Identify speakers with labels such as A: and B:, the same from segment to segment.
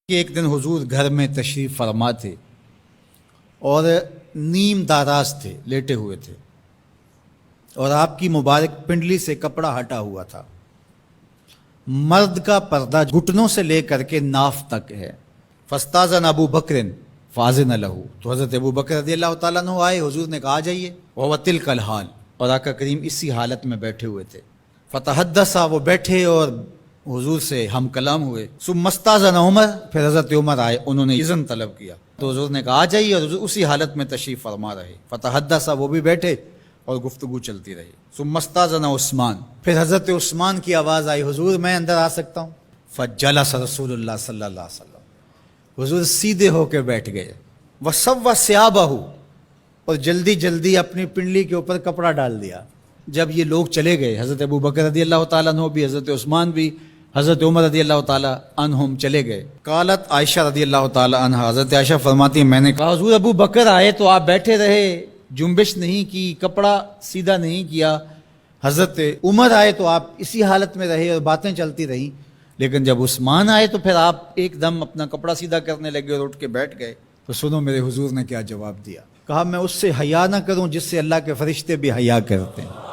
A: کہ ایک دن حضور گھر میں تشریف فرما تھے اور نیم داراز تھے، لیٹے ہوئے تھے، اور آپ کی مبارک پنڈلی سے کپڑا ہٹا ہوا تھا۔ مرد کا پردہ گھٹنوں سے لے کر کے ناف تک ہے۔ فاستاذن ابو بکر فاذن لہ، تو حضرت ابو بکر رضی اللہ تعالیٰ عنہ آئے، حضور نے کہا آ جائیے۔ وہو تلک الحال، اور آقا کریم اسی حالت میں بیٹھے ہوئے تھے۔ فتحدثا، وہ بیٹھے اور حضور سے ہم کلام ہوئے۔ ثم استاذن عمر، پھر حضرت عمر آئے، انہوں نے اذن طلب کیا تو حضور نے کہا آ جائیے، اور حضور اسی حالت میں تشریف فرما رہے۔ فتحدثا، وہ بھی بیٹھے اور گفتگو چلتی رہی۔ ثم استاذن عثمان، پھر حضرت عثمان کی آواز آئی، حضور میں اندر آ سکتا ہوں؟ فجلس رسول اللہ صلی اللہ علیہ وسلم، حضور سیدھے ہو کے بیٹھ گئے۔ وسوى ثيابه، اور جلدی جلدی اپنی پنڈلی کے اوپر کپڑا ڈال دیا۔ جب یہ لوگ چلے گئے، حضرت ابو بکر رضی اللہ تعالیٰ عنہ بھی، حضرت عثمان بھی، حضرت عمر رضی اللہ تعالیٰ عنہم چلے گئے۔ قالت عائشہ رضی اللہ تعالیٰ عنہ، حضرت عائشہ فرماتی ہیں میں نے کہا حضور ابو بکر آئے تو آپ بیٹھے رہے، جنبش نہیں کی، کپڑا سیدھا نہیں کیا۔ حضرت عمر آئے تو آپ اسی حالت میں رہے اور باتیں چلتی رہیں، لیکن جب عثمان آئے تو پھر آپ ایک دم اپنا کپڑا سیدھا کرنے لگے اور اٹھ کے بیٹھ گئے۔ تو سنو میرے حضور نے کیا جواب دیا۔ کہا میں اس سے حیا نہ کروں جس سے اللہ کے فرشتے بھی حیا کرتے ہیں۔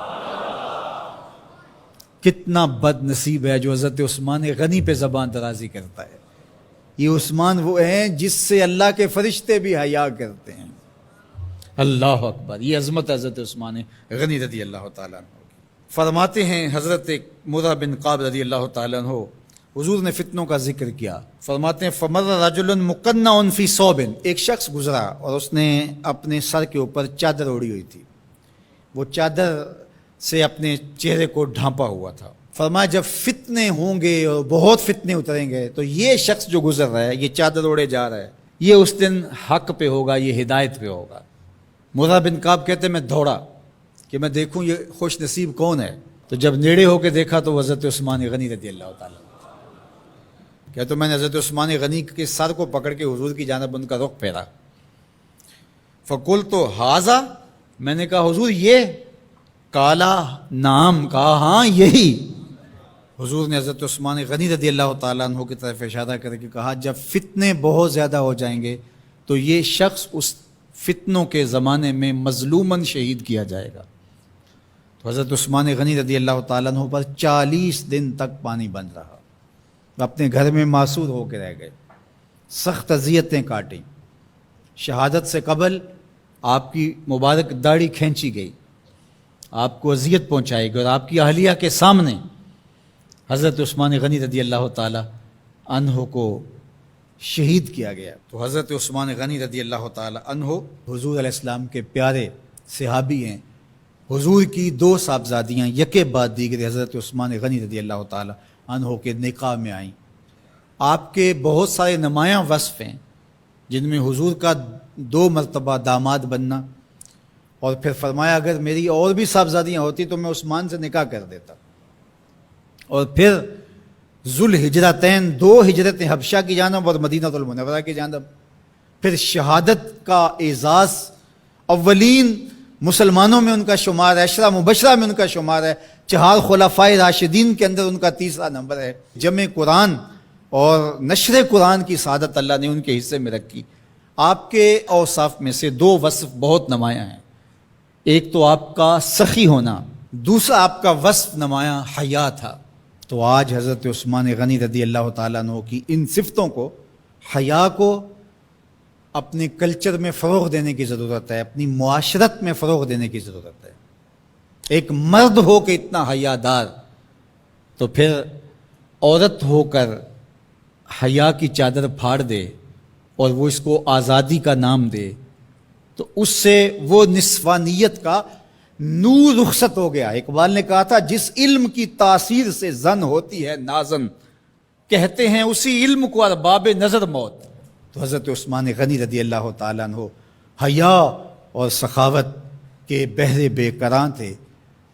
A: کتنا بد نصیب ہے جو حضرت عثمان غنی پہ زبان درازی کرتا ہے۔ یہ عثمان وہ ہیں جس سے اللہ کے فرشتے بھی حیا کرتے ہیں۔ اللہ اکبر، یہ عظمت حضرت عثمان غنی رضی اللہ تعالیٰ عنہ۔ فرماتے ہیں حضرت مرہ بن قاب رضی اللہ تعالیٰ عنہ، حضور نے فتنوں کا ذکر کیا، فرماتے ہیں فمر رجل مقنع فی ثوب، ایک شخص گزرا اور اس نے اپنے سر کے اوپر چادر اوڑی ہوئی تھی، وہ چادر سے اپنے چہرے کو ڈھانپا ہوا تھا۔ فرمایا جب فتنے ہوں گے اور بہت فتنے اتریں گے تو یہ شخص جو گزر رہا ہے، یہ چادر اوڑے جا رہا ہے، یہ اس دن حق پہ ہوگا، یہ ہدایت پہ ہوگا۔ مرہ بن قاب کہتے میں دوڑا کہ میں دیکھوں یہ خوش نصیب کون ہے، تو جب نیڑے ہو کے دیکھا تو حضرت عثمان غنی رضی اللہ تعالیٰ، کیا تو میں نے حضرت عثمان غنی کے سر کو پکڑ کے حضور کی جانب ان کا رخ پھیرا۔ فقلت ھذا، میں نے کہا حضور یہ؟ کالا نام، کہا ہاں یہی۔ حضور نے حضرت عثمان غنی رضی اللہ تعالیٰ عنہ کی طرف اشارہ کر کے کہا جب فتنے بہت زیادہ ہو جائیں گے تو یہ شخص اس فتنوں کے زمانے میں مظلوماً شہید کیا جائے گا۔ تو حضرت عثمان غنی رضی اللہ تعالیٰ عنہ پر 40 دن تک پانی بن رہا، اپنے گھر میں معصور ہو کے رہ گئے، سخت اذیتیں کاٹیں۔ شہادت سے قبل آپ کی مبارک داڑھی کھینچی گئی، آپ کو اذیت پہنچائی گئی، اور آپ کی اہلیہ کے سامنے حضرت عثمان غنی رضی اللہ تعالی عنہ کو شہید کیا گیا۔ تو حضرت عثمان غنی رضی اللہ تعالی عنہ حضور علیہ السلام کے پیارے صحابی ہیں۔ حضور کی 2 صاحبزادیاں یکے بعد دیگر حضرت عثمان غنی رضی اللہ تعالی عنہ کے نکاح میں آئیں۔ آپ کے بہت سارے نمایاں وصف ہیں جن میں حضور کا 2 مرتبہ داماد بننا، اور پھر فرمایا اگر میری اور بھی صاحبزادیاں ہوتی تو میں عثمان سے نکاح کر دیتا، اور پھر ذوالہجرتین 2 ہجرتیں حبشہ کی جانب اور مدینہ المنورہ کی جانب، پھر شہادت کا اعزاز، اولین مسلمانوں میں ان کا شمار ہے، 10 مبشرہ میں ان کا شمار ہے، 4 خلفائے راشدین کے اندر ان کا 3را نمبر ہے۔ جمع قرآن اور نشر قرآن کی سعادت اللہ نے ان کے حصے میں رکھی۔ آپ کے اوصاف میں سے 2 وصف بہت نمایاں ہیں، ایک تو آپ کا سخی ہونا، دوسرا آپ کا وصف نمایاں حیا تھا۔ تو آج حضرت عثمان غنی رضی اللہ تعالیٰ عنہ کی ان صفتوں کو، حیا کو اپنے کلچر میں فروغ دینے کی ضرورت ہے، اپنی معاشرت میں فروغ دینے کی ضرورت ہے۔ ایک مرد ہو کے اتنا حیا دار، تو پھر عورت ہو کر حیا کی چادر پھاڑ دے اور وہ اس کو آزادی کا نام دے، تو اس سے وہ نسوانیت کا نور رخصت ہو گیا۔ اقبال نے کہا تھا جس علم کی تاثیر سے زن ہوتی ہے نازن، کہتے ہیں اسی علم کو ارباب نظر موت۔ تو حضرت عثمان غنی رضی اللہ تعالیٰ عنہ حیا اور سخاوت کے بہرے بے کراں تھے۔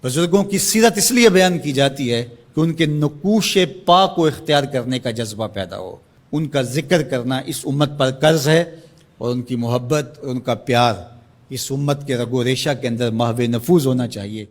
A: بزرگوں کی سیرت اس لیے بیان کی جاتی ہے کہ ان کے نقوش پا کو اختیار کرنے کا جذبہ پیدا ہو۔ ان کا ذکر کرنا اس امت پر قرض ہے، اور ان کی محبت اور ان کا پیار اس امت کے رگ و ریشہ کے اندر محو نفوذ ہونا چاہیے۔